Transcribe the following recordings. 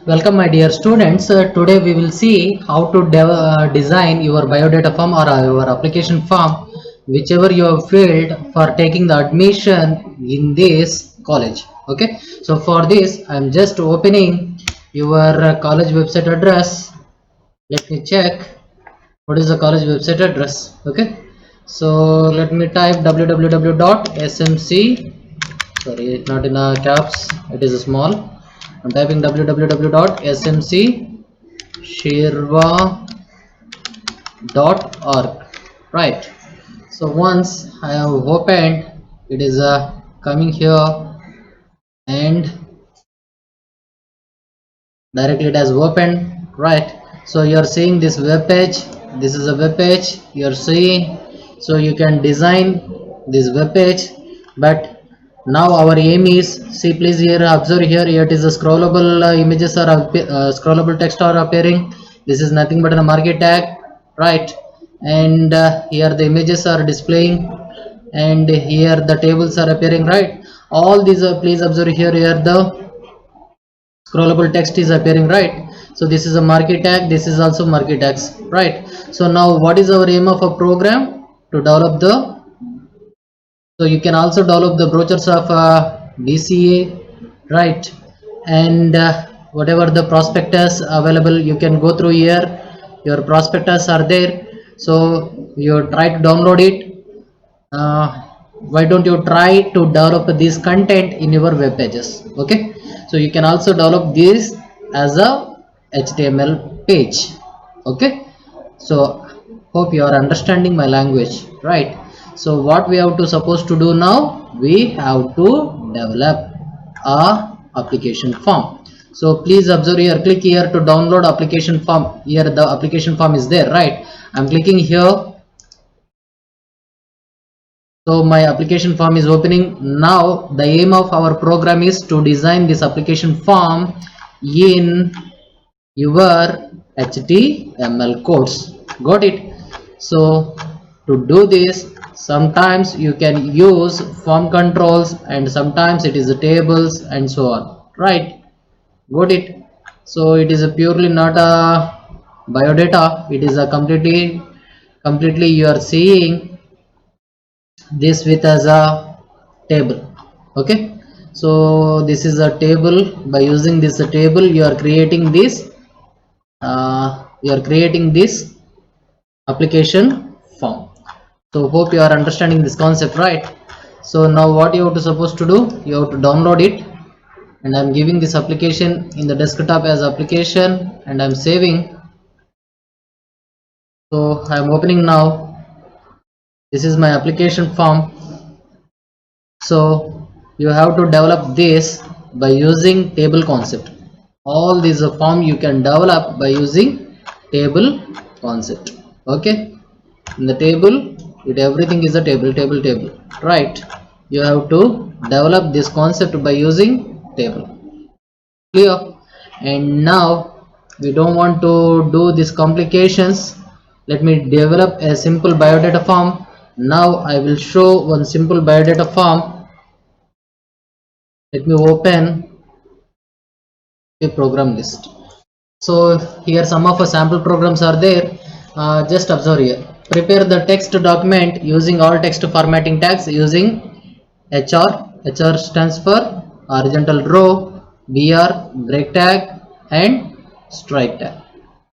Welcome my dear students. Today we will see how to design your biodata form or your application form whichever you have filled for taking the admission in this college. Okay, so for this I am just opening your college website address. Let me check what is the college website address. Okay, so let me type www.smc. Sorry, not in a caps, it is small. I'm typing www.smcshirva.org, right? So once I have opened, it is coming here, and directly it has opened, right? So you are seeing this web page. This is a web page you are seeing. So you can design this web page, but now our aim is, see please here, observe here, it is a scrollable images or scrollable text are appearing. This is nothing but a market tag, right? And here the images are displaying, and here the tables are appearing, right? All these are, please observe here the scrollable text is appearing, right? So this is a market tag, this is also market tags, right? So now what is our aim of a program? To develop the, so you can also develop the brochures of DCA, right? And whatever the prospectus available, you can go through here. Your prospectus are there, so you try to download it. uh, why don't you try to develop this content in your web pages? Okay, so you can also develop this as a HTML page. Okay, so hope you are understanding my language, right? So what we have to supposed to do now, we have to develop a application form. So please observe here, click here to download application form. Here the application form is there, right? I'm clicking here. So my application form is opening. Now the aim of our program is to design this application form in your HTML codes. Got it? So to do this, sometimes you can use form controls, and sometimes it is the tables and so on, right? Got it? So it is a purely not a biodata, it is a completely you are seeing this with as a table. Okay, so this is a table. By using this table you are creating this application form. So hope you are understanding this concept, right? So now what you have to supposed to do, you have to download it, and I'm giving this application in the desktop as application, and I'm saving. So I'm opening now. This is my application form. So you have to develop this by using table concept. All these form you can develop by using table concept. Okay, in the table, it everything is a table, right? You have to develop this concept by using table. Clear? And now we don't want to do these complications. Let me develop a simple biodata form. Now I will show one simple biodata form. Let me open a program list. So here some of the sample programs are there. Just observe here. Prepare the text document using all text formatting tags using HR. HR stands for horizontal row, BR, break tag, and strike tag.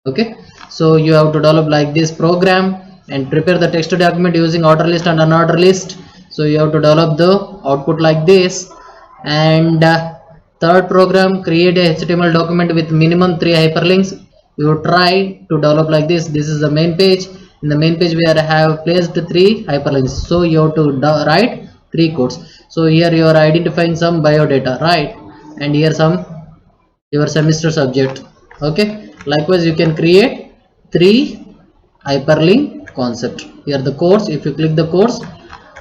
Okay, so you have to develop like this program and prepare the text document using order list and unorder list. So you have to develop the output like this. And third program, create a HTML document with minimum 3 hyperlinks. You try to develop like this. This is the main page. In the main page we have placed 3 hyperlinks, so you have to write 3 codes. So here you are identifying some biodata, right? And here some your semester subject. Okay, likewise you can create 3 hyperlink concept. Here the course, if you click the course,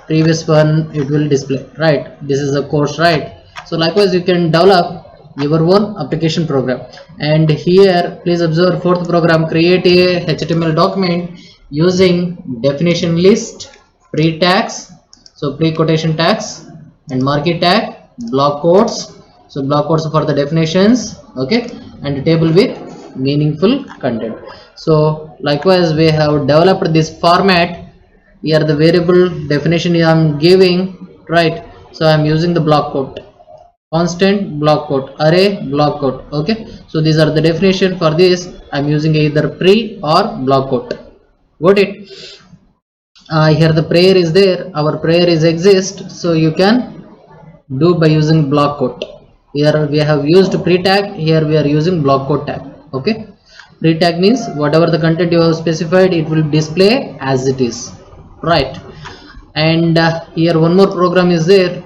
previous one it will display, right? This is the course, right? So likewise you can develop your own application program. And here please observe fourth program, create a HTML document using definition list, pre tags, so pre quotation tags, and market tag, block quotes. So block quotes for the definitions. Okay, and table with meaningful content. So likewise we have developed this format. Here the variable definition I am giving, right? So I am using the block quote, constant block quote, array block quote. Okay, so these are the definition. For this I am using either pre or block quote. Got it? Here the prayer is there, our prayer is exist, so you can do by using block quote. Here we have used pre tag, here we are using block quote tag. Okay, pre tag means whatever the content you have specified, it will display as it is, right? And here one more program is there.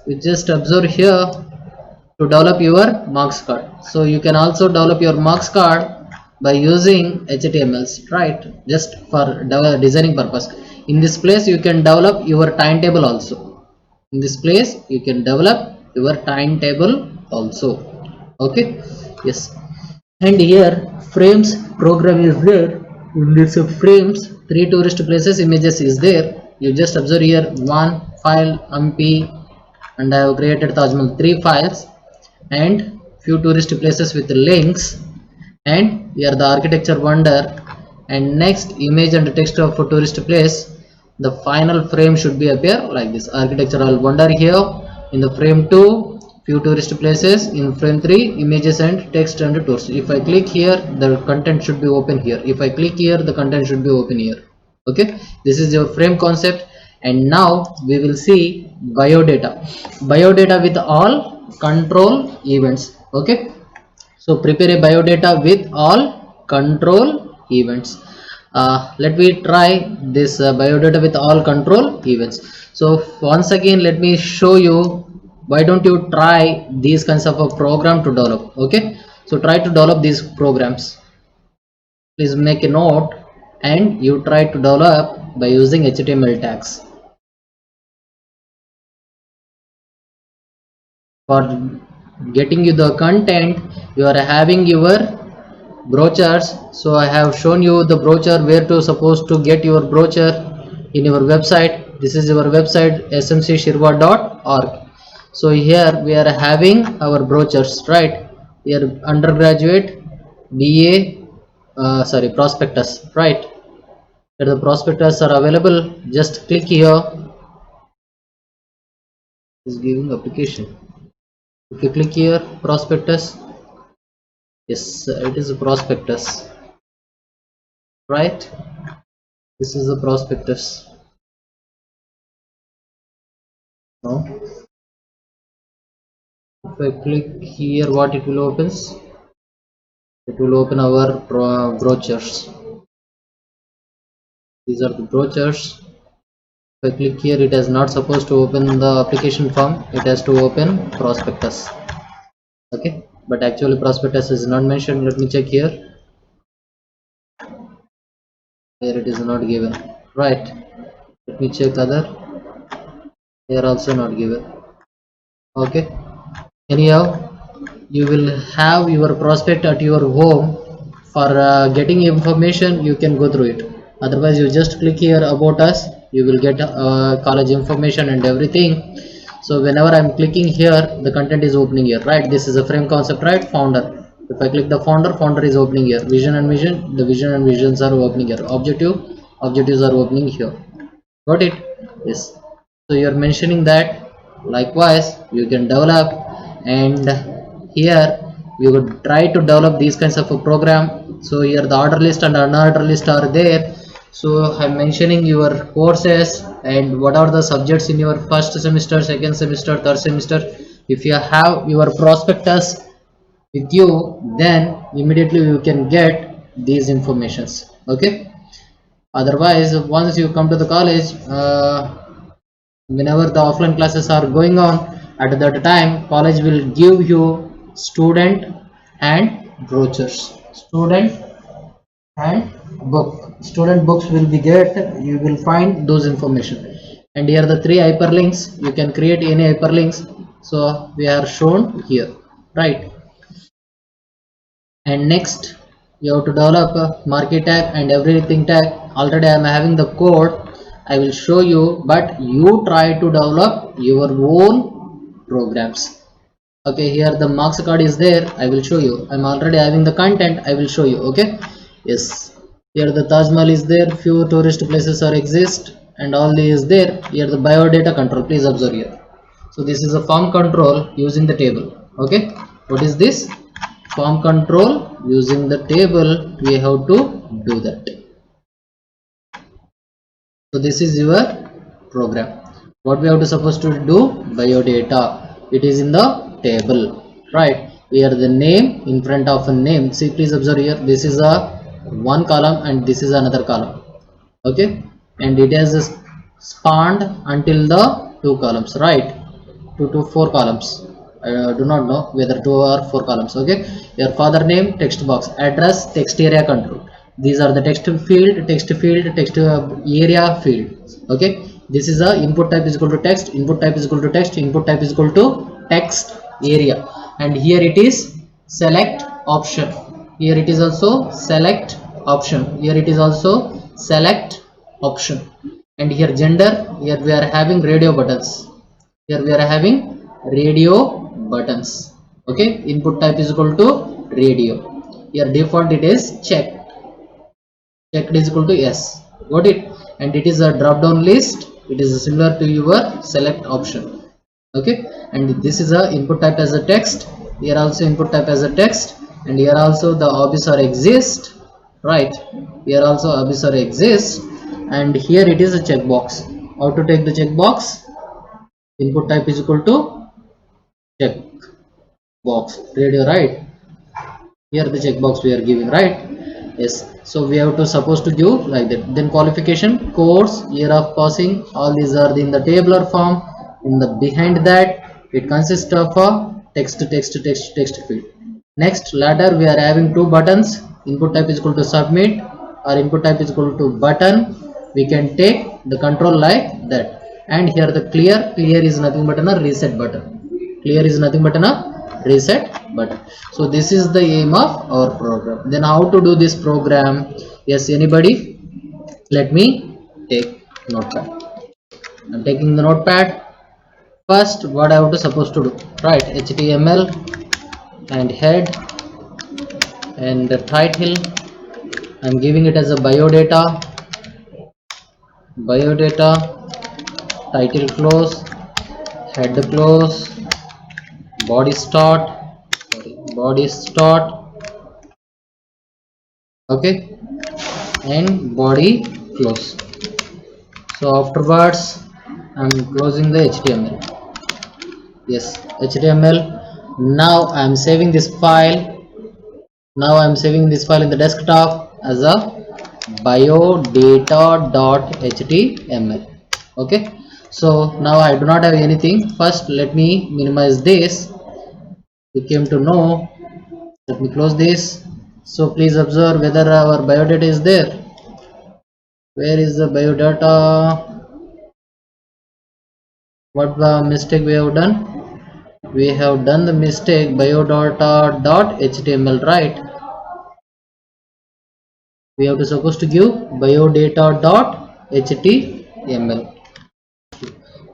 You just observe here to develop your marks card. So you can also develop your marks card by using HTMLs, right? Just for designing purpose. In this place you can develop your timetable also. In this place you can develop your timetable also. Okay, yes. And here frames program is there. In this frames, 3 tourist places images is there. You just observe here one file MP, and I have created Taj Mahal 3 files and few tourist places with links, and here the architecture wonder, and next image and text of a tourist place. The final frame should be appear like this, architectural wonder here in the frame 2, few tourist places in frame 3, images and text and tours. If I click here, the content should be open here. If I click here, the content should be open here. Okay, this is your frame concept. And now we will see biodata. Biodata with all control events. Okay, so prepare a biodata with all control events. Let me try this biodata with all control events. So once again let me show you, why don't you try these kinds of a program to develop. Okay, so try to develop these programs. Please make a note and you try to develop by using HTML tags. For getting you the content, you are having your brochures. So I have shown you the brochure, where to supposed to get your brochure in your website. This is your website smcshirva.org. so here we are having our brochures, right? Here undergraduate BA prospectus, right? Here the prospectus are available. Just click here, is giving application. If you click here prospectus, yes, it is a prospectus, right? This is the prospectus. Now if I click here, what it will opens, it will open our brochures. These are the brochures. If I click here, it is not supposed to open the application form, it has to open prospectus. Okay, but actually prospectus is not mentioned. Let me check here. Here it is not given, right? Let me check other. Here also not given. Okay, anyhow you will have your prospect at your home. For getting information you can go through it. Otherwise you just click here about us, you will get college information and everything. So whenever I'm clicking here, the content is opening here, right? This is a frame concept, right? Founder. If I click the founder is opening here. Vision and vision, the vision and visions are opening here. Objectives are opening here. Got it? Yes. So you are mentioning that. Likewise you can develop, and here you would try to develop these kinds of a program. So here the order list and unorder list are there. So I'm mentioning your courses and what are the subjects in your first semester, second semester, third semester. If you have your prospectus with you, then immediately you can get these informations. Okay, otherwise once you come to the college, whenever the offline classes are going on, at that time college will give you student and brochures, student and student books will be get, you will find those information. And here the 3 hyperlinks, you can create any hyperlinks, so we are shown here, right? And next you have to develop a market tag and everything tag. Already I am having the code, I will show you, but you try to develop your own programs. Okay, here the marks card is there. I will show you. I'm already having the content. I will show you. Okay, yes, here the Taj Mahal is there, few tourist places are exist, and all these is there. Here the biodata control, please observe here. So this is a form control using the table. Okay, what is this? Form control using the table. We have to do that. So this is your program. What we have to supposed to do? Biodata. It is in the table, right? Here the name in front of a name. See, please observe here. This is a one column and this is another column. Okay, and it has spanned until the two columns, right? 2 to 4 columns. I do not know whether 2 or 4 columns. Okay, your father name, text box, address, text area control. These are the text field, text area field. Okay, this is a input type is equal to text, input type is equal to text, input type is equal to text area, and here it is select option. Here it is also select option. Here it is also select option. And here gender, here we are having radio buttons. Here we are having radio buttons. Okay, input type is equal to radio. Here default it is checked is equal to yes. Got it? And it is a drop down list. It is similar to your select option. Okay, and this is a input type as a text. Here also input type as a text, and here also the obisor exist, right? Here also obisor exists, and here it is a checkbox. How to take the checkbox? Input type is equal to check box radio, right? Here the checkbox we are giving, right? Yes, so we have to supposed to give like that. Then qualification, course, year of passing, all these are in the tabular form. In the behind that it consists of a text field. Next, ladder, we are having two buttons. Input type is equal to submit or input type is equal to button. We can take the control like that. And here the clear is nothing but a reset button. Clear is nothing but a reset button. So this is the aim of our program. Then how to do this program? Yes, anybody? Let me take notepad. I'm taking the notepad. First, what I have to supposed to do? Right, HTML and head and the title. I'm giving it as a biodata, title close, head close, body start, okay, and body close. So afterwards I'm closing the HTML. Yes, HTML. Now I'm saving this file. In the desktop as a biodata.html. okay, so now I do not have anything. First let me minimize this. You came to know. Let me close this. So please observe whether our biodata is there. Where is the biodata? What the mistake we have done? We have done the mistake biodata.html, right? We have to supposed to give biodata.html.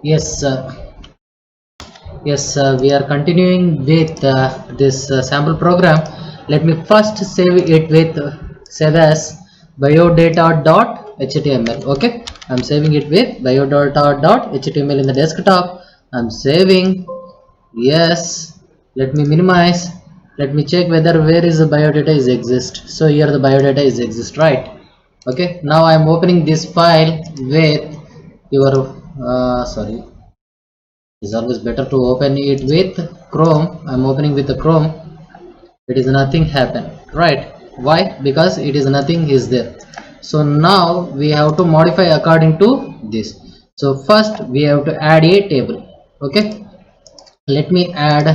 Yes, we are continuing with this sample program. Let me first save it with save as biodata.html. okay, I'm saving it with biodata.html in the desktop. I'm saving. Yes, let me minimize. Let me check whether where is the biodata is exist. So here the biodata is exist, right? Okay, now I'm opening this file with your sorry, it's always better to open it with Chrome. I'm opening with the Chrome. It is nothing happen, right? Why? Because it is nothing is there. So now we have to modify according to this. So first we have to add a table. Okay, let me add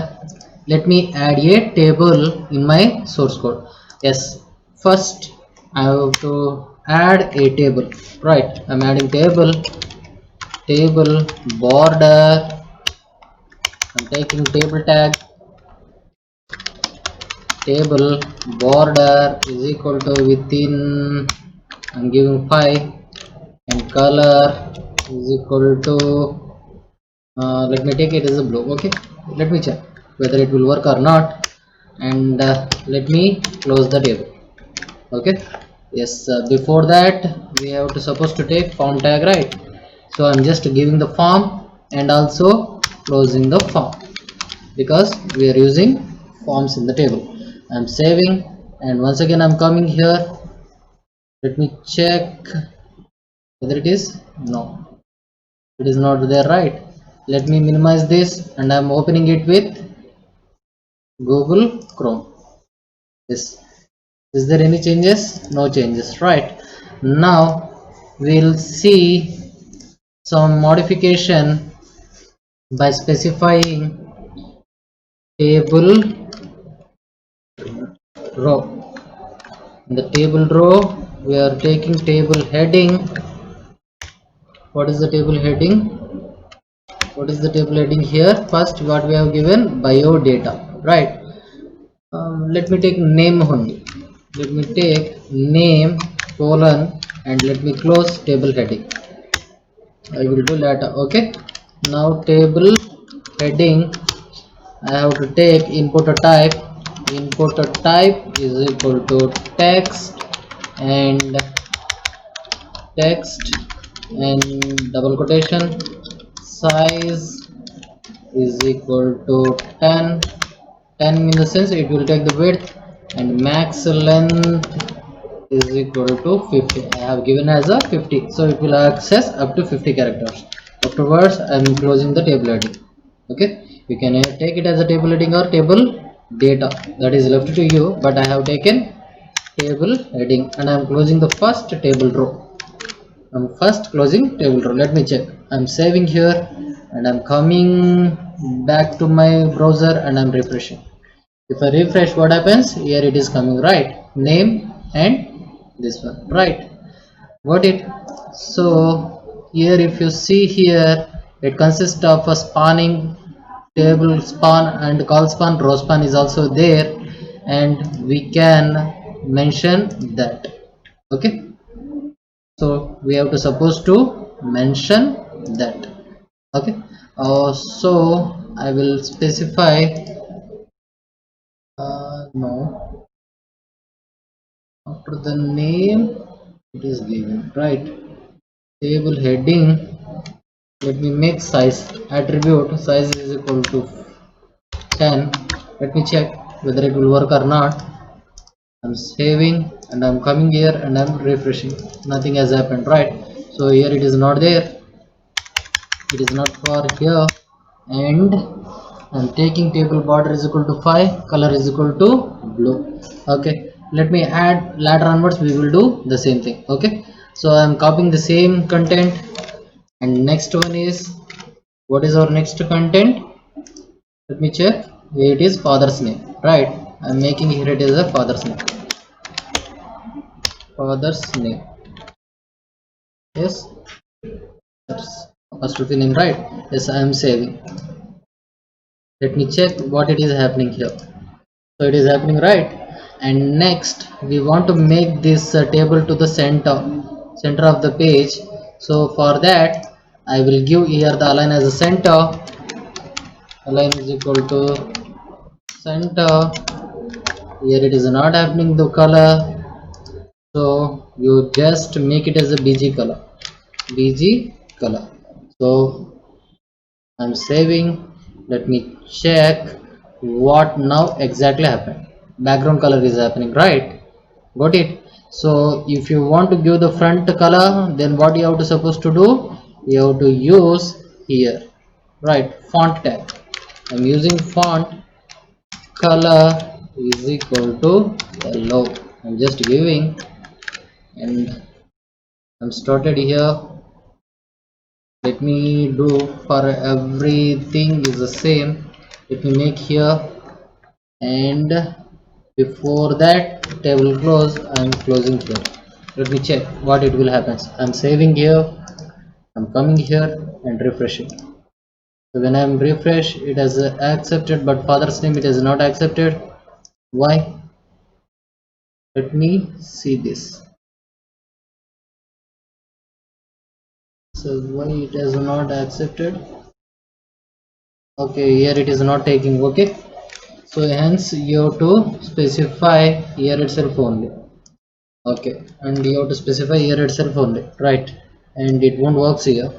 a table in my source code. Yes, first I have to add a table, right? I'm adding table border. I'm taking table tag, table border is equal to within, I'm giving 5, and color is equal to let me take it as a blue. Okay, let me check. whether it will work or not. And let me close the table. Okay, yes, before that we have to supposed to take form tag, right? So I'm just giving the form and also closing the form because we are using forms in the table. I'm saving, and once again I'm coming here. Let me check whether it is. No, it is not there, right? Let me minimize this, and I'm opening it with Google Chrome. Yes, is there any changes? No changes, right? Now we'll see some modification by specifying table row. In the table row we are taking table heading. What is the table heading? What is the table heading here? First, what we have given, bio data, right? Let me take name only. Let me take name colon and let me close table heading. I will do later. Okay, now table heading, I have to take input type. Input type is equal to text and text and double quotation. Size is equal to 10. 10 in the sense it will take the width, and max length is equal to 50. I have given as a 50, so it will access up to 50 characters. Afterwards I am closing the table heading. Okay, you can take it as a table heading or table data, that is left to you, but I have taken table heading and I am closing the first table row. I'm first closing table row. Let me check. I'm saving here and I'm coming back to my browser and I'm refreshing. If I refresh, what happens? Here it is coming, right? Name and this one, right? Got it? So here if you see here, it consists of a spanning table span and call span. Row span is also there, and we can mention that. Okay, so we have to suppose to mention that. Okay, so I will specify no, after the name it is given, right? Table heading, let me make size attribute. Size is equal to 10. Let me check whether it will work or not. I'm saving and I'm coming here and I'm refreshing. Nothing has happened, right? So here it is not there, it is not for here. And I'm taking table border is equal to 5, color is equal to blue. Okay, let me add later onwards we will do the same thing. Okay, so I'm copying the same content, and next one is, what is our next content? Let me check. It is father's name, right? I'm making here it is a father's name. Father's name, yes, that's first of the name, right? Yes, I am saving. Let me check what it is happening here. So it is happening, right? And next we want to make this table to the center of the page. So for that I will give here the align as a center. Align is equal to center. Here it is not happening the color, so you just make it as a bg color. Bg color. So I'm saving. Let me check what now exactly happened. Background color is happening, right? Got it? So if you want to give the front color, then what you have to supposed to do? You have to use here, right? Font tag. I'm using font color is equal to yellow. I'm just giving, and I'm started here. Let me do for everything is the same. Let me make here, and before that table close, I'm closing here. Let me check what it will happen. I'm saving here, I'm coming here and refreshing. So when I'm refresh, it has accepted, but father's name it has not accepted. Why? Let me see this. So why it has not accepted? Okay, here it is not taking. Okay, So hence you have to specify here itself only. Okay, and you have to specify here itself only, right? And it won't work here.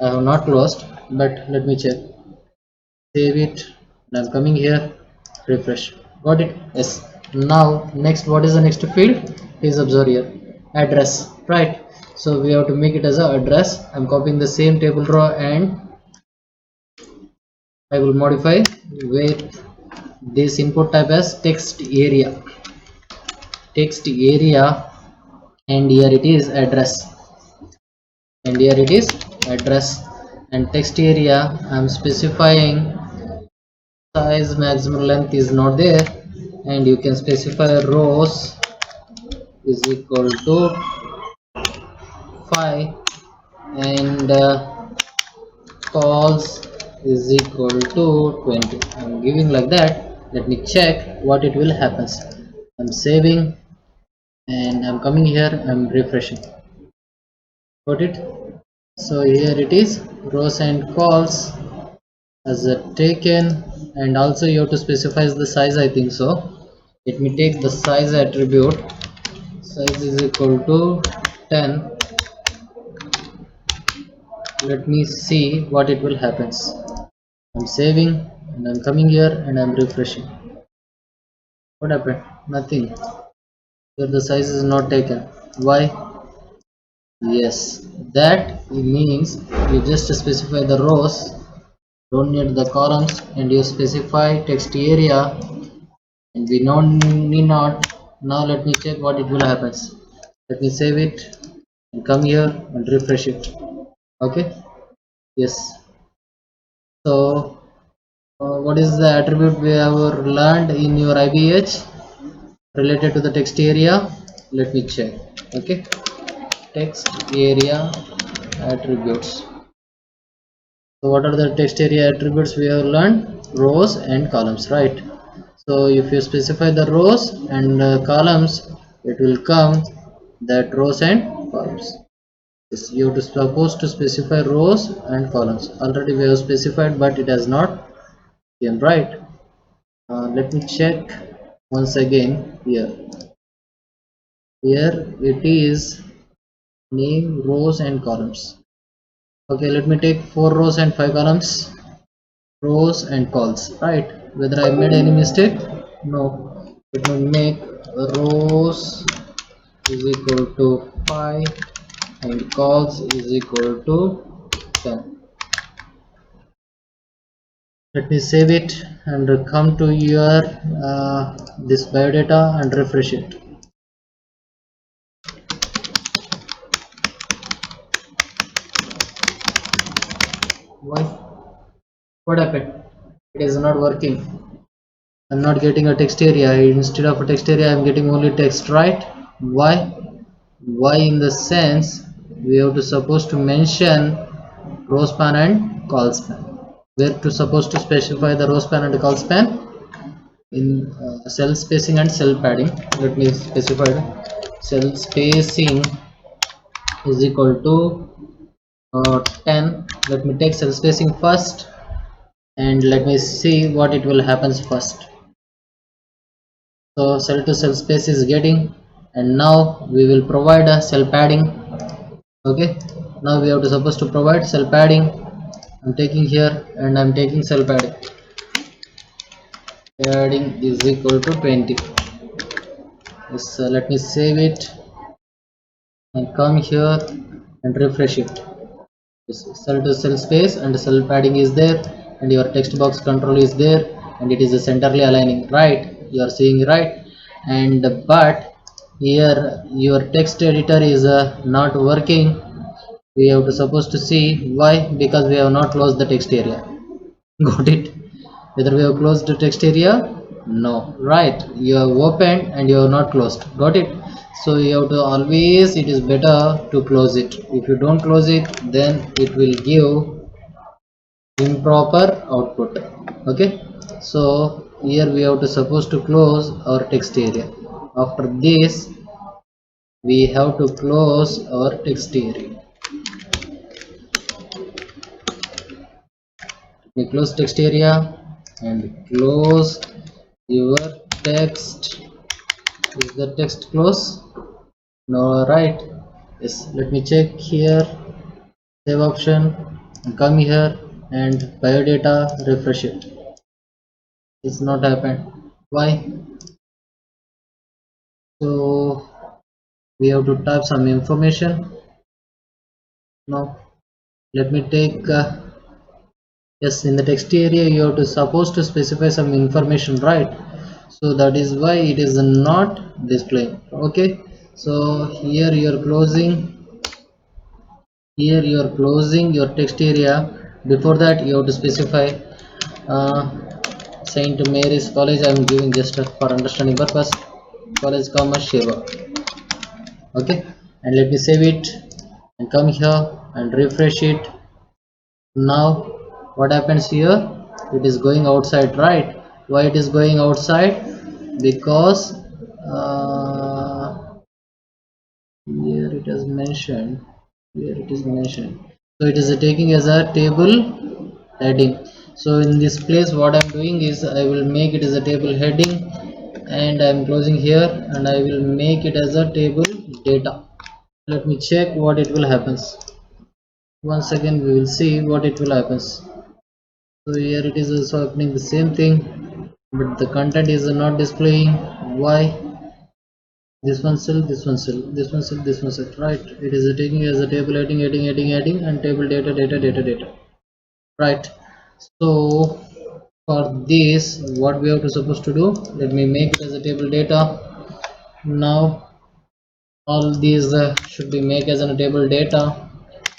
I have not closed, but let me check. Save it, and I'm coming here, refresh. Got it? Yes. Now next, what is the next field? Please observe here, address, right? So we have to make it as a address. I'm copying the same table row and I will modify with this input type as text area, and here it is address, and here it is address. And text area, I'm specifying size maximum length is not there, and you can specify rows is equal to 5, and calls is equal to 20. I'm giving like that. Let me check what it will happens. I'm saving and I'm coming here, I'm refreshing. Got it? So here it is, rows and calls as a taken, and also you have to specify the size, I think so. Let me take the size attribute. Size is equal to 10. Let me see what it will happens. I'm saving and I'm coming here and I'm refreshing. What happened? Nothing. Here the size is not taken. Why? Yes, that means you just specify the rows, don't need the columns, and you specify text area, and we need not. Now let me check what it will happen. Let me save it and come here and refresh it. Okay. Yes. So what is the attribute we have learned in your IBH related to the text area? Let me check. Okay, text area attributes. So what are the text area attributes we have learned? Rows and columns, right? So if you specify the rows and columns, it will come that rows and columns. Yes, you have to supposed to specify rows and columns. Already we have specified, but it has not came, right? Let me check once again here. Here it is name, rows and columns. Okay, let me take 4 rows and 5 columns. Rows and calls, right? Whether I made any mistake? No. Let me make rows is equal to 5 and calls is equal to 10. Let me save it and come to your this biodata and refresh it. Why? What happened? It is not working. I'm not getting a text area. Instead of a text area, I'm getting only text, right? Why? Why? In the sense we have to supposed to mention row span and call span. Where to supposed to specify the row span and call span? In cell spacing and cell padding. Let me specify cell spacing is equal to 10. Let me take cell spacing first and let me see what it will happens first. So cell to cell space is getting, and now we will provide a cell padding. Okay, now we have to supposed to provide cell padding. I'm taking here and I'm taking cell padding. Padding is equal to 20. Yes, let me save it and come here and refresh it. Yes, cell to cell space and cell padding is there, and your text box control is there, and it is centrally aligning, right? You are seeing, right? And but here your text editor is not working. We have to supposed to see why, because we have not closed the text area. Got it? Whether we have closed the text area? No, right? You have opened and you have not closed. Got it? So you have to always, it is better to close it. If you don't close it, then it will give improper output. Okay, so here we have to supposed to close our text area. After this we have to close our text area. We close text area and close your text. Is the text close? No, right? Yes, let me check here. Save option, and come here and biodata, refresh it. It's not happened. Why? So we have to type some information. Now let me take yes, in the text area you have to supposed to specify some information, right? So that is why it is not displaying. Okay, so here you are closing, your text area. Before that you have to specify uh, Saint Mary's College. I am giving just for understanding purpose, college comma Shiva. Okay, and let me save it and come here and refresh it. Now what happens here? It is going outside, right? Why it is going outside? Because here it is mentioned, so it is taking as a table heading. So in this place what I'm doing is I will make it as a table heading, and I'm closing here, and I will make it as a table data. Let me check what it will happens. Once again we will see what it will happens. So here it is also happening the same thing, but the content is not displaying. Why? This one cell, this one cell, this one cell, this one cell, right? It is taking as a table heading, and table data, right? So for this what we have to supposed to do, let me make it as a table data. Now all these should be make as a table data.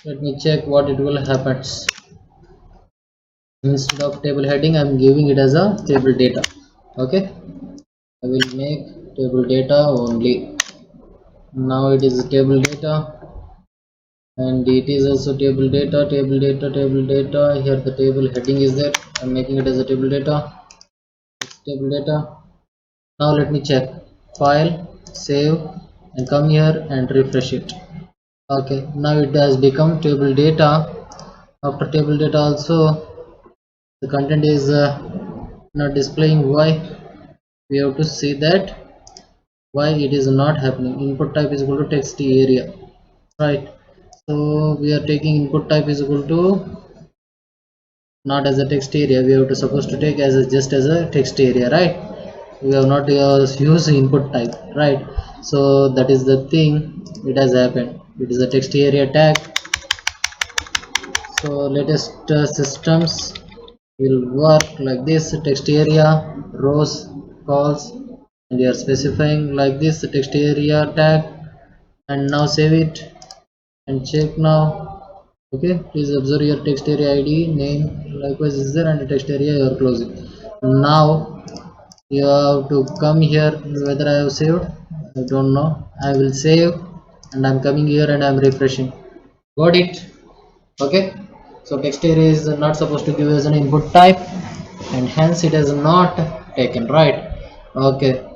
Let me check what it will happens. Instead of table heading I'm giving it as a table data. Okay, I will make table data only. Now it is a table data, and it is also table data. Here the table heading is there. I'm making it as a table data. It's table data. Now let me check file, save, and come here and refresh it. Okay, now it has become table data. After table data also the content is not displaying. Why? We have to see that why it is not happening. Input type is equal to text area, right? So we are taking input type is equal to not as a text area. We have to supposed to take as a just as a text area, right? We have not use input type, right? So that is the thing, it has happened. It is a text area tag. So latest systems will work like this. Text area rows calls, and you are specifying like this text area tag. And now save it and check now. Okay, please observe your text area id name likewise is there, and the text area you are closing. Now you have to come here. Whether I have saved, I don't know. I will save, and I'm coming here and I'm refreshing. Got it? Okay, so text area is not supposed to give as an input type, and hence it is not taken, right? Okay,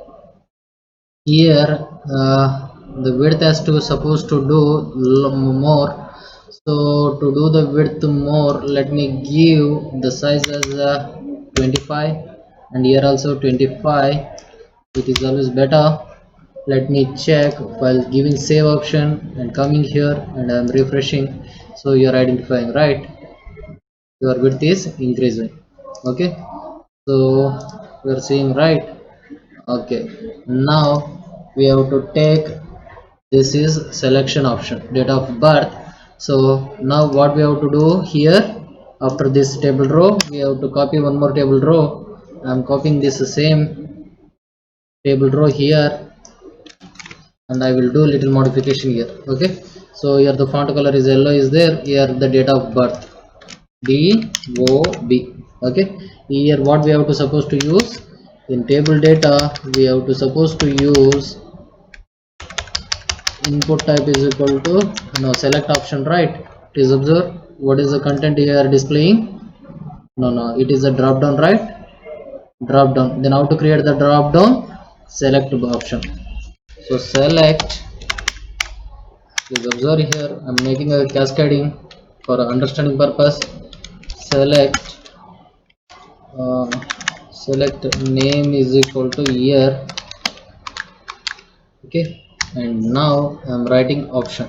here the width has to supposed to do more. So to do the width more, let me give the size as 25, and here also 25. It is always better. Let me check while giving save option and coming here and I'm refreshing. So you are identifying, right? Your width is increasing. Okay, so we are seeing, right? Okay, now we have to take, this is selection option, date of birth. So now what we have to do here, after this table row we have to copy one more table row. I'm copying this same table row here, and I will do little modification here. Okay, so here the font color is yellow is there. Here the date of birth DOB. Okay, here what we have to supposed to use in table data, we have to supposed to use input type is equal to now select option, right? Please observe what is the content here displaying. No, it is a drop down, right? Drop down. Then how to create the drop down? Select option. So select, please observe here I'm making a cascading for understanding purpose. Select select name is equal to year. Okay, and now I'm writing option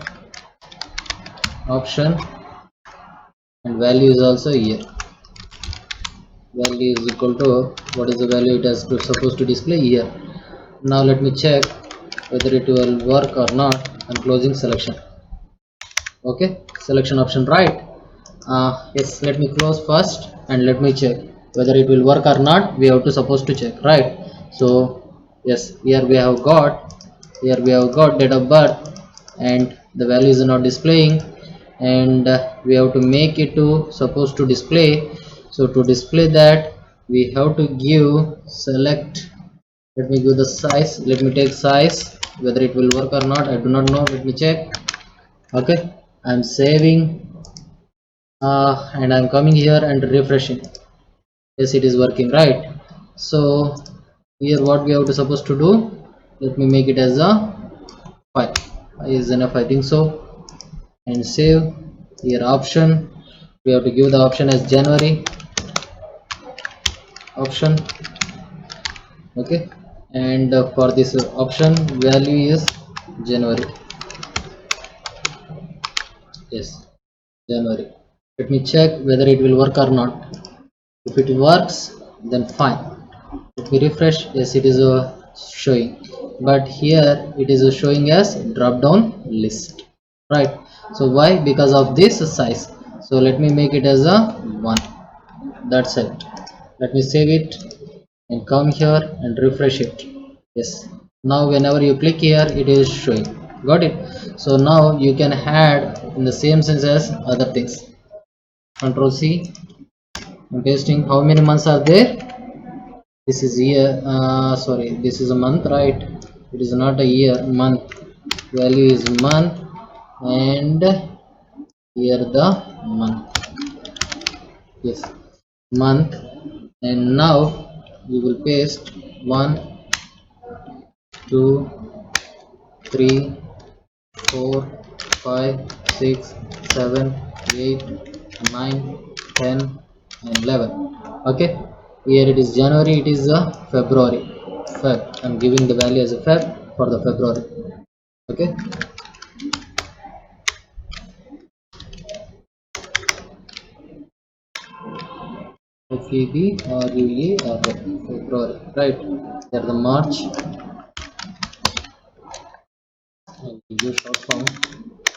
and value is also year. Value is equal to, what is the value it has supposed to display? Year. Now let me check whether it will work or not. I'm closing selection. Okay, selection option, right? Yes, let me close first and let me check whether it will work or not. We have to supposed to check, right? So yes, here we have got date of birth and the value is not displaying, and we have to make it to supposed to display. So to display that, we have to give select. Let me give the size. Let me take size. Whether it will work or not, I do not know. Let me check. Okay, I'm saving and I'm coming here and refreshing. Yes, it is working, right? So here what we have to supposed to do, let me make it as a 5 is enough, I think so, and save. Here option, we have to give the option as January option. Okay, and for this option value is January. Yes, January. Let me check whether it will work or not. If it works, then fine. Let me refresh. Yes, it is showing, but here it is showing as drop down list, right? So why? Because of this size. So let me make it as a 1. That's it. Let me save it and come here and refresh it. Yes, now whenever you click here, it is showing. Got it? So now you can add in the same sense as other things. Control C. I'm pasting. How many months are there? This is year. Sorry, this is a month, right? It is not a year. Month. Value is month, and here the month. Yes, month. And now you will paste 1 2 3 4 5 6 7 8 9 10 and 11. Okay, here it is January, it is February. Feb, I'm giving the value as a Feb for the February. Okay, February, right? There the March, and use short form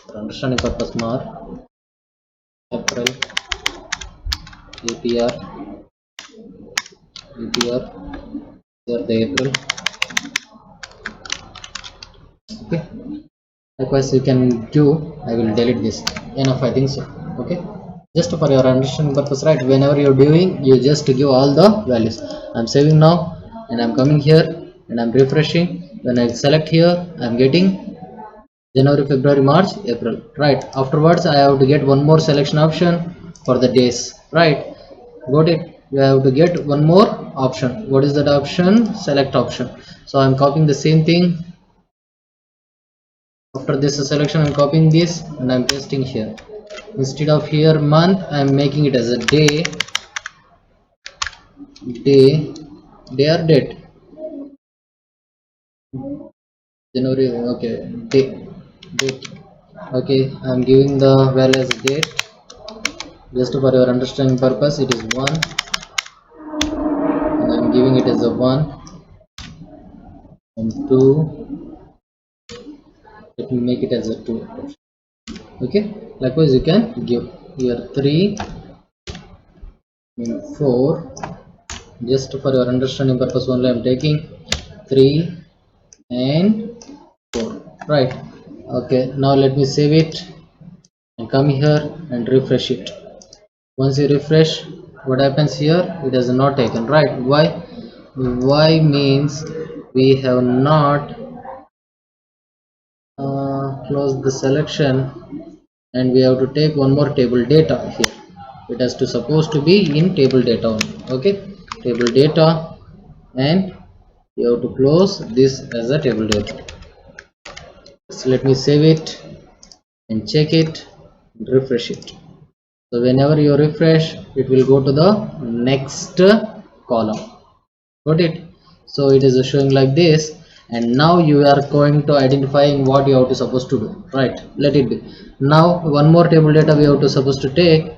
for understanding purpose. March, April, APR, there the April. Okay, likewise you can do. I will delete this. Enough, I think so. Okay, just for your understanding purpose, right? Whenever you're doing, you just give all the values. I'm saving now, and I'm coming here and I'm refreshing. When I select here, I'm getting January, February, March, April, right? Afterwards I have to get one more selection option for the days, right? Got it? You have to get one more option. What is that option? Select option. So I'm copying the same thing. After this selection, I'm copying this and I'm pasting here. Instead of here month, I'm making it as a day or date. January. Okay, date. Okay, I'm giving the value as date. Just for your understanding purpose, it is 1, and I'm giving it as a 1 and 2. Let me make it as a 2. Okay, likewise you can give here 3 and 4. Just for your understanding purpose only, I'm taking 3 and 4, right? Okay, now let me save it and come here and refresh it. Once you refresh, what happens here? It is not taken, right? Why means we have not closed the selection, and we have to take one more table data here. It has to supposed to be in table data only. Okay, table data, and you have to close this as a table data. So let me save it and check it and refresh it. So whenever you refresh, it will go to the next column. got it. So it is showing like this, and now you are going to identifying what you have to supposed to do, right? Let it be. Now one more table data we have to supposed to take,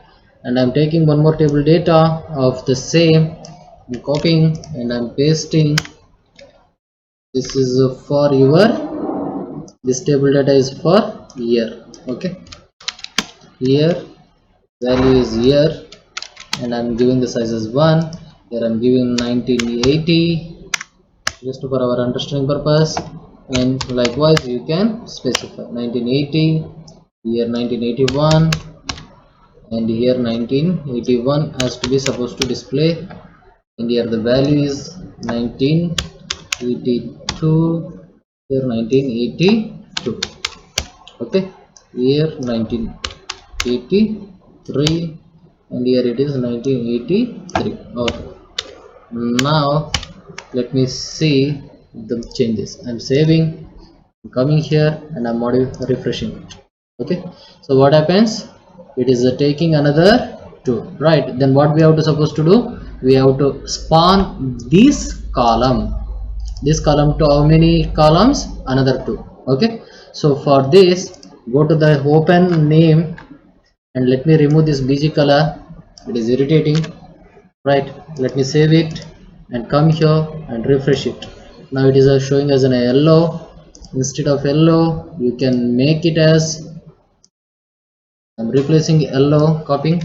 and I'm taking one more table data of the same. I'm copying and I'm pasting. This is for your, this table data is for year. Okay, year value is year, and I'm giving the size as 1. Here I'm giving 1980, just for our understanding purpose. And likewise you can specify 1980, here 1981, and here 1981 has to be supposed to display, and here the value is 1982, here 1982. Okay, here 1983, and here it is 1983. Okay, now let me see the changes. I'm saving, I'm coming here, and I'm refreshing it. Okay, so what happens, it is taking another 2, right? Then what we have to supposed to do, we have to spawn this column to how many columns, another 2. Okay, so for this, go to the open name, and let me remove this bg color, it is irritating, right? Let me save it and come here and refresh it. Now it is showing as an yellow. Instead of yellow, you can make it as, I'm replacing yellow, copying,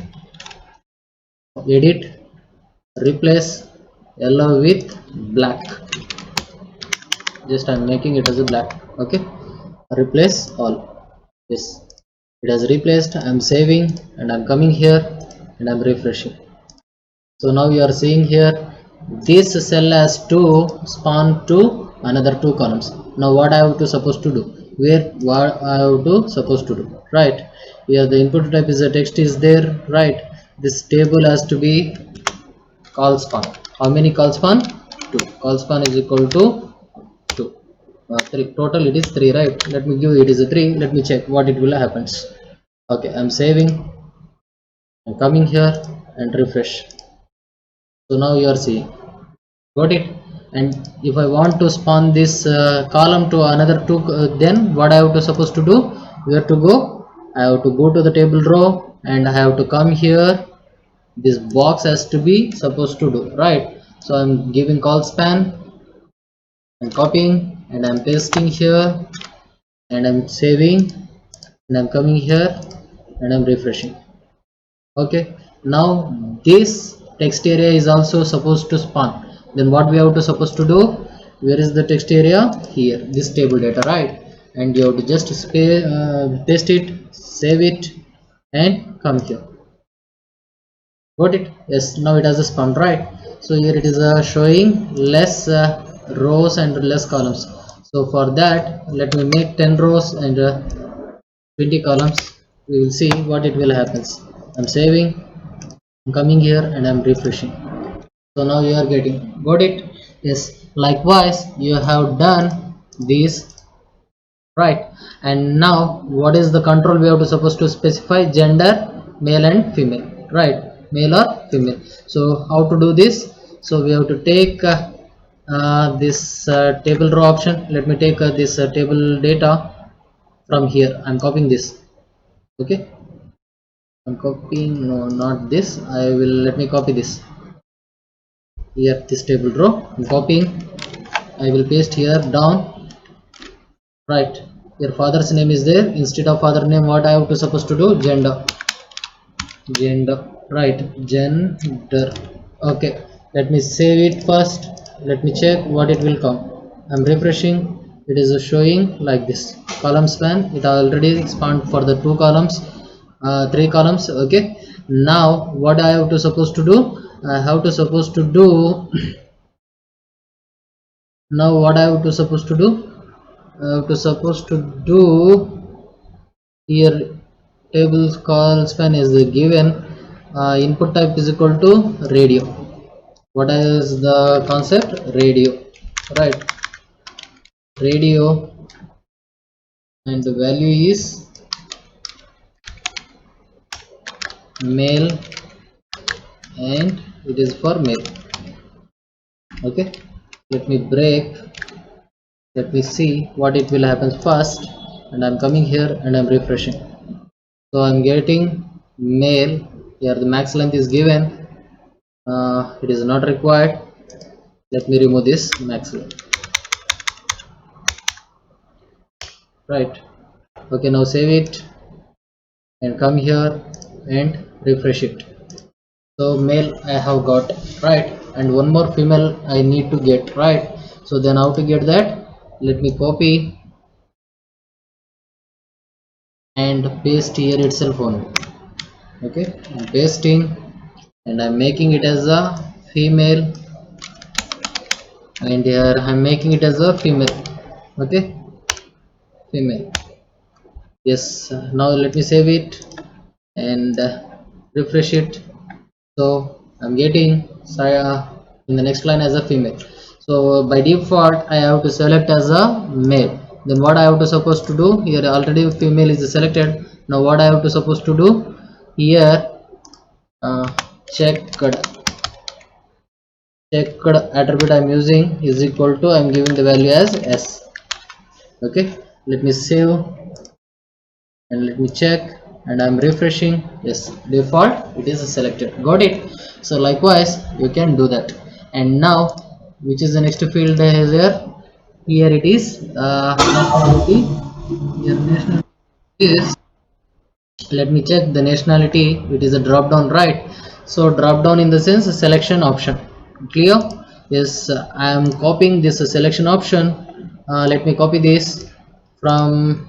edit, replace yellow with black. Just I'm making it as a black. Okay, replace all. Yes, it has replaced. I'm saving and I'm coming here and I'm refreshing. So now you are seeing here, this cell has to spawn to another 2 columns. Now what I have to supposed to do, what I have to supposed to do, right? Here the input type is a text is there, right? This table has to be call span. How many call span? 2. Call span is equal to 2. 3 total, it is 3, right? Let me give it is a 3. Let me check what it will happens. Okay, I'm saving, I'm coming here and refresh. So now you are seeing, got it. And if I want to spawn this column to another 2, then what I have to supposed to do, where to go, I have to go to the table row, and I have to come here, this box has to be supposed to do, right? So I'm giving call span, I'm copying and I'm pasting here, and I'm saving, and I'm coming here and I'm refreshing. Okay, now this text area is also supposed to spawn. Then what we have to supposed to do, where is the text area, here, this table data, right? And you have to just paste it, save it, and come here. Got it? Yes, now it has a spawn, right? So here it is showing less rows and less columns. So for that, let me make 10 rows and 20 columns. We will see what it will happens. I'm saving, I'm coming here and I'm refreshing. So now you are getting, got it? Yes, likewise you have done this, right? And now what is the control we have to supposed to specify, gender, male and female, right? Male or female. So how to do this, so we have to take this table row option. Let me take this table data from here. I'm copying this. Okay, I'm copying, no, not this. I will, let me copy this here, this table row. I'm copying, I will paste here down, right? Your father's name is there. Instead of father name, what I have to supposed to do, gender, right? Gender. Okay, let me save it first. Let me check what it will come. I'm refreshing, it is showing like this. Column span, it already expand for the 2 columns, 3 columns. Okay, now what I have to supposed to do, I have to supposed to do now what I have to supposed to do, I have to supposed to do here, tables call span is given, input type is equal to radio. What is the concept, radio, right? Radio, and the value is male, and it is for male. Okay, let me break, let me see what it will happen first, and I'm coming here and I'm refreshing. So I'm getting male. Here the max length is given, it is not required. Let me remove this max length. Right, okay, now save it and come here and refresh it. So male I have got, right, and one more female I need to get, right. So then how to get that? Let me copy and paste here itself only. Okay, I'm pasting and I'm making it as a female, and here I'm making it as a female. Okay, female. Yes, now let me save it and refresh it. So I'm getting in the next line as a female. So by default I have to select as a male. Then what I have to supposed to do here? Already female is selected. Now what I have to supposed to do here? Checked attribute I'm using is equal to, I'm giving the value as s. Okay, let me save and let me check and I'm refreshing. Yes, default it is selected. Got it? So likewise you can do that. And now which is the next field here? Here it is nationality. Here nationality is, let me check the nationality. It is a drop down, right? So drop down in the sense selection option. Clear? Yes, I am copying this selection option. Let me copy this from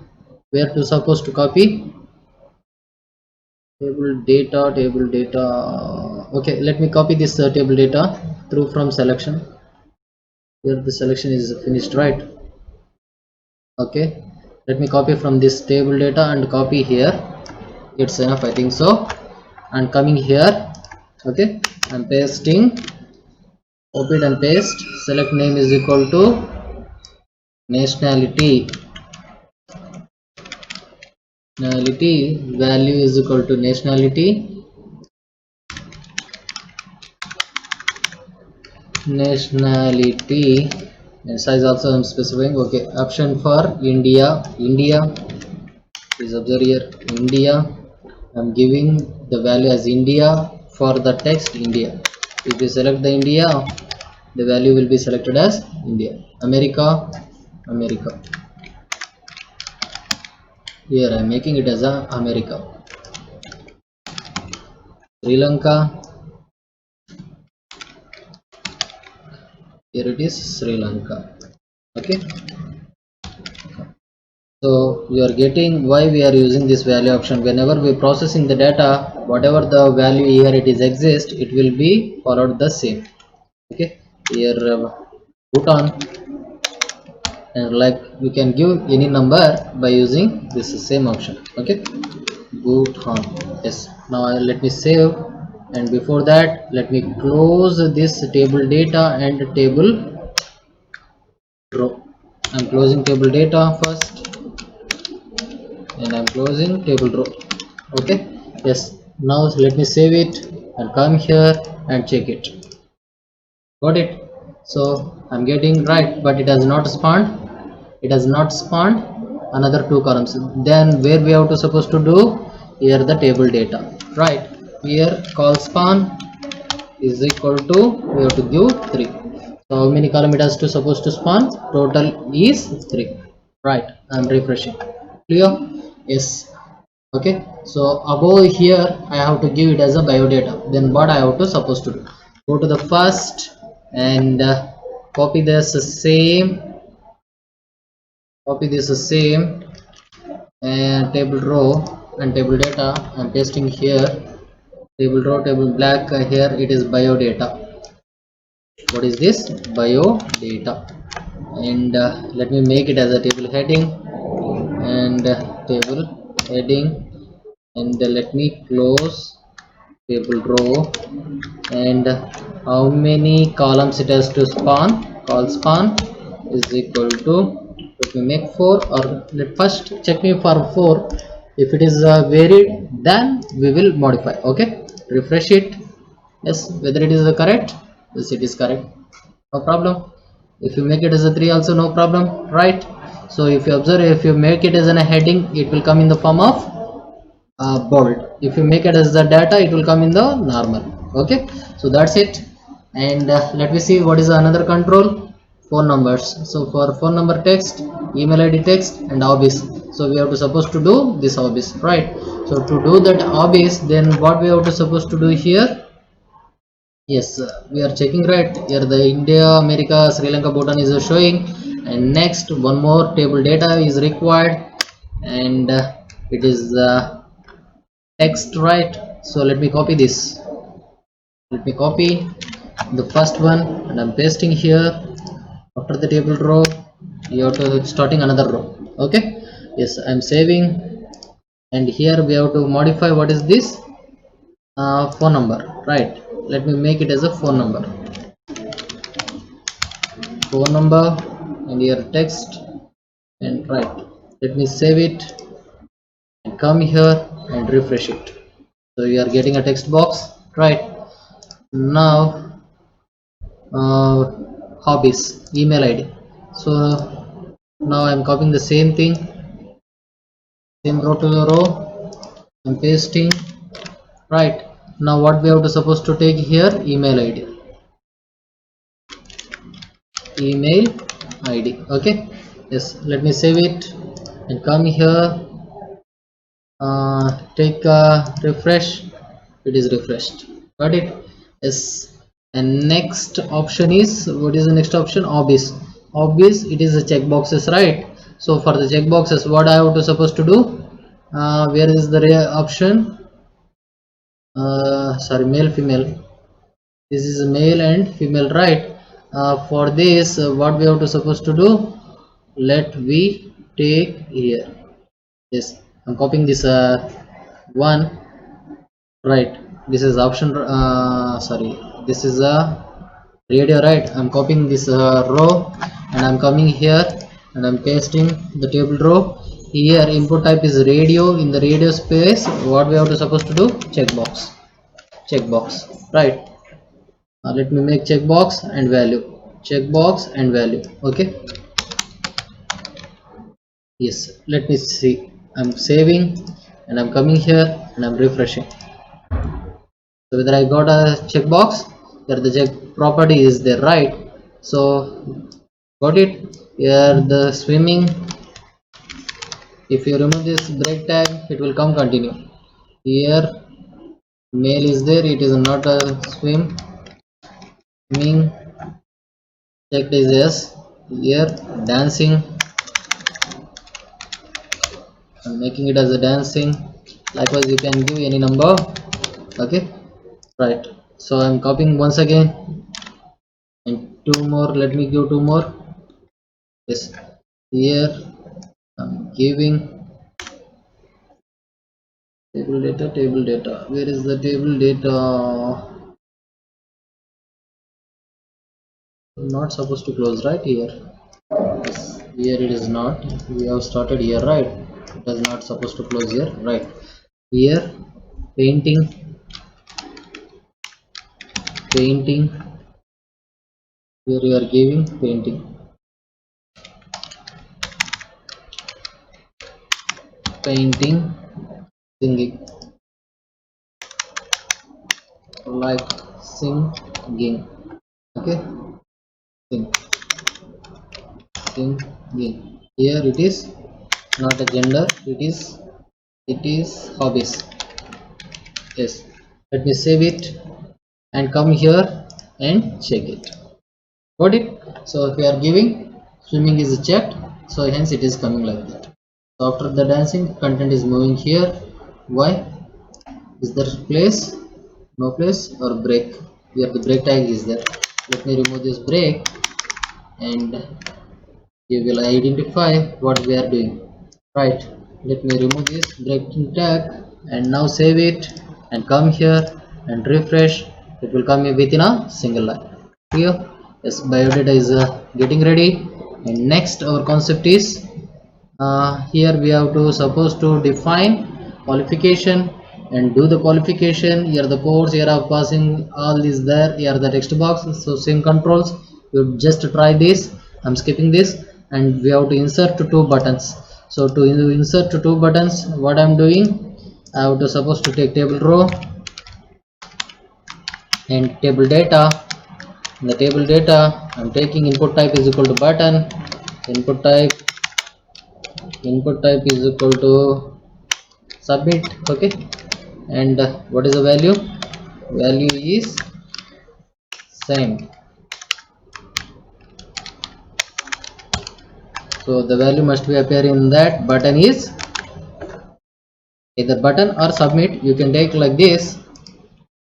where to supposed to copy. Table data. Okay, let me copy this table data through from selection. Here the selection is finished, right? Okay, let me copy from this table data and copy here. It's enough, I think so. And coming here, okay, I'm pasting, copy it and paste. Select name is equal to nationality. Value is equal to nationality and size also I'm specifying. Okay, option for India is observe here, India. I'm giving the value as India. For the text India, if you select the India, the value will be selected as India. America, here I'm making it as a America. Sri Lanka, here it is Sri Lanka. Okay, so you are getting why we are using this value option. Whenever we processing the data, whatever the value here it is exist, it will be followed the same. Okay, here Bhutan, and like you can give any number by using this same option. Okay, Bhutan. Yes, now let me save, and before that let me close this table data and table row. I'm closing table data first and I'm closing table row. Okay, yes, now let me save it and come here and check it. Got it? So I'm getting right, but it has not spawned. It has not spawned another two columns. Then where we have to supposed to do? Here the table data, right? Here call spawn is equal to, we have to give 3. So how many column it has to supposed to spawn? Total is 3, right? I'm refreshing. Clear? Yes. Okay, so above here I have to give it as a biodata. Then what I have to supposed to do? Go to the first and copy this same and table row and table data. I'm pasting here table row, table black. Here it is biodata. What is this? Biodata. And let me make it as a table heading and table heading, and let me close table row. And how many columns it has to spawn? Call spawn is equal to, let me make 4, or let first check me for 4. If it is varied, then we will modify. Okay, refresh it. Yes, whether it is correct? Yes, it is correct. no problem. If you make it as a 3 also, no problem, right? So if you observe, if you make it as a heading, it will come in the form of bold. If you make it as the data, it will come in the normal. Okay, so that's it. And let me see what is another control. Phone numbers. So for phone number text, email ID text, and hobbies. So we have to supposed to do this hobbies, right? So to do that hobbies, then what we have to supposed to do here? Yes, we are checking, right here. The India, America, Sri Lanka, Bhutan is showing, and next one more table data is required, and it is text, right? So let me copy this. Let me copy the first one, and I'm pasting here. After the table row, you have to starting another row. Okay. Yes, I'm saving, and here we have to modify what is this phone number, right? Let me make it as a phone number. Phone number, and here text, and right. Let me save it and come here and refresh it. So you are getting a text box, right? Now hobbies, email ID. So now I'm copying the same thing, same row to the row. I'm pasting, right? Now what we have to supposed to take here? Email ID. Email ID. Okay. Yes, let me save it and come here. Take a refresh. It is refreshed. Got it? Yes. And next option is, what is the next option? Hobbies. Hobbies, it is a checkboxes, right? So for the checkboxes, what I have to supposed to do? Where is the option? Sorry, male, female. This is male and female, right? For this, what we have to supposed to do? Let we take here. Yes, I'm copying this one, right? This is option. Sorry, this is a radio, right? I'm copying this row, and I'm coming here, and I'm pasting the table row. Here input type is radio. In the radio space, what we have to supposed to do? Checkbox, right? Let me make checkbox and value. Checkbox and value. Okay. Yes, let me see. I'm saving, and I'm coming here, and I'm refreshing. So whether I got a checkbox, there the check property is there, right? So got it. Here the swimming, if you remove this break tag, it will come continue. Here male is there, it is not a swimming. Checked is yes. Here dancing, I'm making it as a dancing. Likewise, you can give any number. Okay, right? So I'm copying once again, and two more. Let me give two more. Yes, here I'm giving table data. Where is the table data? Not supposed to close, right? Here. Yes, here it is not. We have started here, right? It is not supposed to close here, right? Here painting. Here you are giving painting. Singing, like singing. Okay, singing. Here it is not a gender, it is hobbies. Yes, let me save it and come here and check it. Got it? So if you are giving, swimming is checked, so hence it is coming like that. So after the dancing, content is moving here. Why? Is there place? No place, or break? Here the break tag is there. Let me remove this break, and you will identify what we are doing, right? Let me remove this breaking tag, and now save it and come here and refresh. It will come within a single line. Here, yes, biodata is getting ready. And next our concept is, here we have to suppose to define qualification and do the qualification. Here the codes, here are passing all is there. Here the text box, so same controls. You just try this. I'm skipping this, and we have to insert two buttons. So to insert two buttons, what I'm doing, I have to supposed to take table row and table data. In the table data, I'm taking input type is equal to button, input type is equal to submit. Okay, and what is the value? Value is send. So the value must be appear in that button is either button or submit. You can take like this,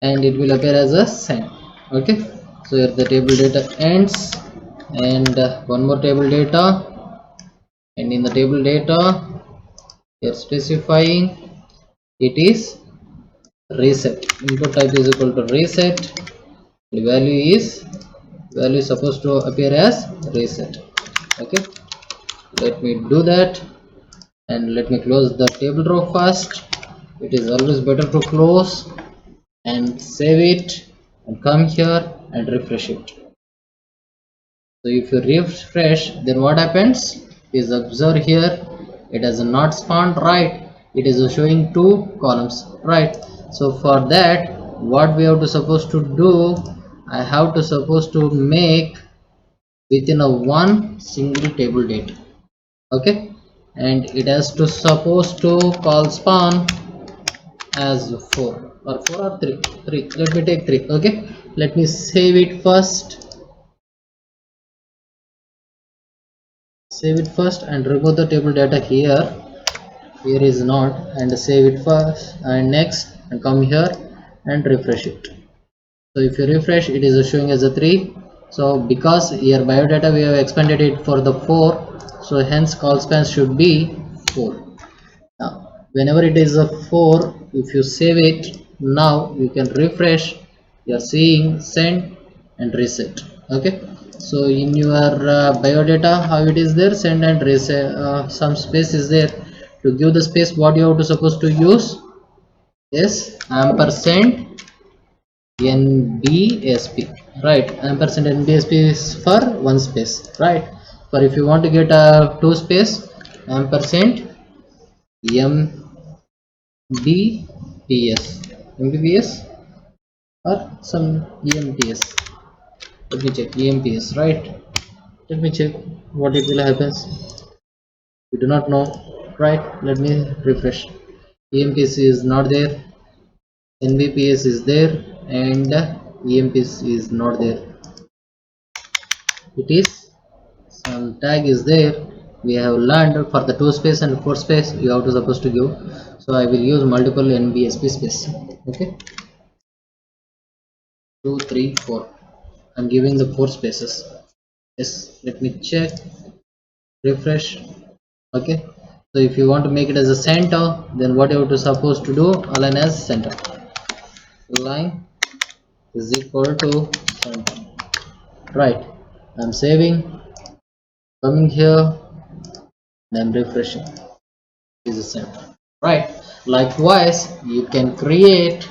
and it will appear as a send. Okay, so here the table data ends, and one more table data, and in the table data here specifying it is reset. Input type is equal to reset. The value is supposed to appear as reset. Okay, let me do that, and let me close the table row first. It is always better to close and save it and come here and refresh it. So if you refresh, then what happens is, observe here, it has not spawned, right? It is showing two columns, right? So for that, what we have to supposed to do, I have to supposed to make within a one single table data. Okay, and it has to supposed to call spawn as 4 or 3. Let me take 3. Okay, let me save it first. Save it first and remove the table data here. Here is not, and save it first and next, and come here and refresh it. So if you refresh, it is showing as a 3. So because here biodata we have expanded it for the 4, so hence call span should be 4. Now whenever it is a 4, if you save it, now you can refresh, you are seeing send and reset. Okay, so in your biodata, how it is there, send and reset, some space is there. To give the space, what you have to supposed to use is ampersand NBSP, right? Ampersand NBSP is for one space, right? For if you want to get a two space, ampersand MBPS or some EMPS. Let me check EMPS, right? Let me check what it will happens. We do not know, right? Let me refresh. EMPS is not there, NBPS is there, and EMPS is not there. It is some tag is there. We have learned for the 2 space and 4 space you have to supposed to give. So I will use multiple NBSP space. Okay, 2, 3, 4. I'm giving the 4 spaces. Yes, let me check, refresh. Okay, so if you want to make it as a center, then what you have to supposed to do, align as center. Line is equal to center, right? I'm saving, coming here, and I'm refreshing. Is a center, right? Likewise, you can create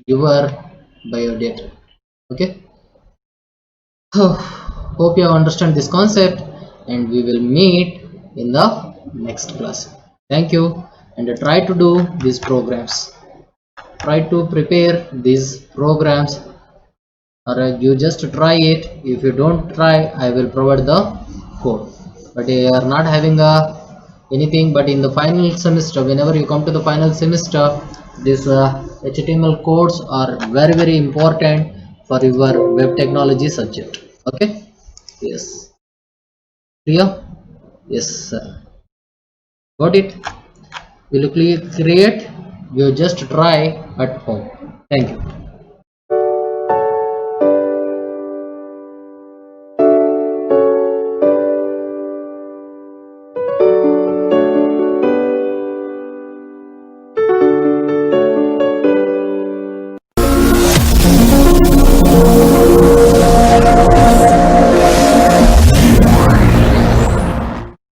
your biodata. Okay, hope you understand this concept, and we will meet in the next class. Thank you, and try to do these programs. Try to prepare these programs, or you just try it. If you don't try, I will provide the code, but you are not having a anything. But in the final semester, whenever you come to the final semester, these HTML codes are very important for your web technology subject. Okay, yes, clear? Yes sir, got it. Will you create? You just try at home. Thank you.